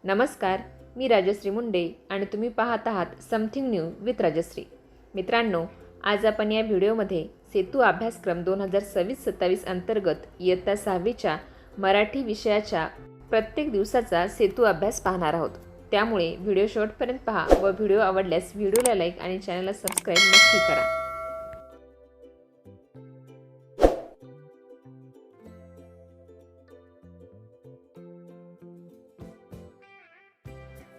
नमस्कार, मी राजश्री मुंडे आणि तुम्ही पाहत आहात समथिंग न्यू विथ राजश्री। मित्रांनो, आज आपण या व्हिडिओमध्ये सेतू अभ्यासक्रम 2026-27 अंतर्गत इयत्ता 6वीच्या मराठी विषयाच्या प्रत्येक दिवसाचा सेतू अभ्यास पाहणार आहोत। त्यामुळे व्हिडिओ शेवटपर्यंत पहा व व्हिडिओ आवडल्यास व्हिडिओला लाईक आणि चॅनलला सबस्क्राईब नक्की करा।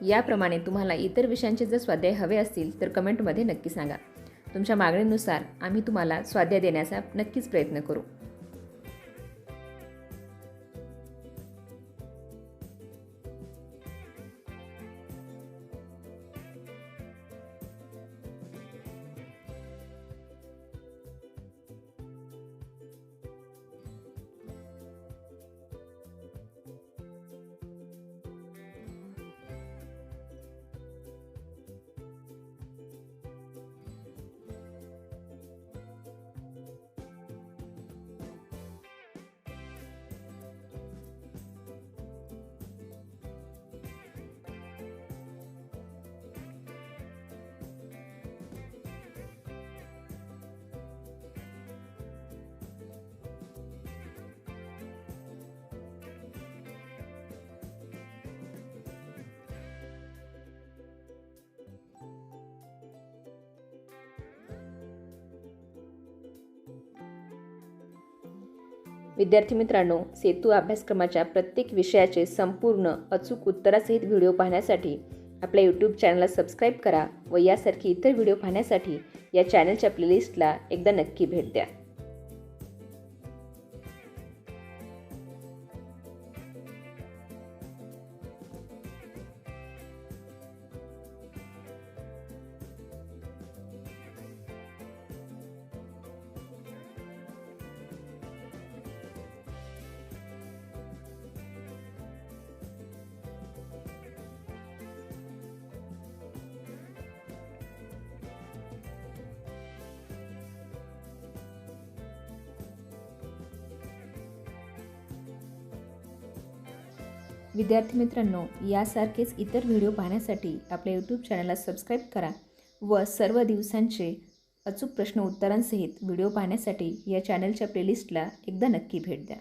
याप्रमाणे तुम्हाला इतर विषयांचे जर स्वाध्याय हवे असतील तर कमेंटमध्ये नक्की सांगा। तुमच्या मागणीनुसार आम्ही तुम्हाला स्वाध्याय देण्याचा नक्कीच प्रयत्न करू। विद्यार्थी मित्रांनो, सेतू अभ्यासक्रमाच्या प्रत्येक विषयाचे संपूर्ण अचूक उत्तरासहित व्हिडिओ पाहण्यासाठी आपल्या यूट्यूब चॅनलला सबस्क्राईब करा व यासारखी इतर व्हिडिओ पाहण्यासाठी या चॅनलच्या प्लेलिस्टला एकदा नक्की भेट द्या। विद्यार्थी मित्रांनो, यासारखेच इतर व्हिडिओ पाहण्यासाठी आपल्या यूट्यूब चॅनलला सबस्क्राईब करा व सर्व दिवसांचे अचूक प्रश्न उत्तरांसहित व्हिडिओ पाहण्यासाठी या चॅनलच्या प्लेलिस्टला एकदा नक्की भेट द्या।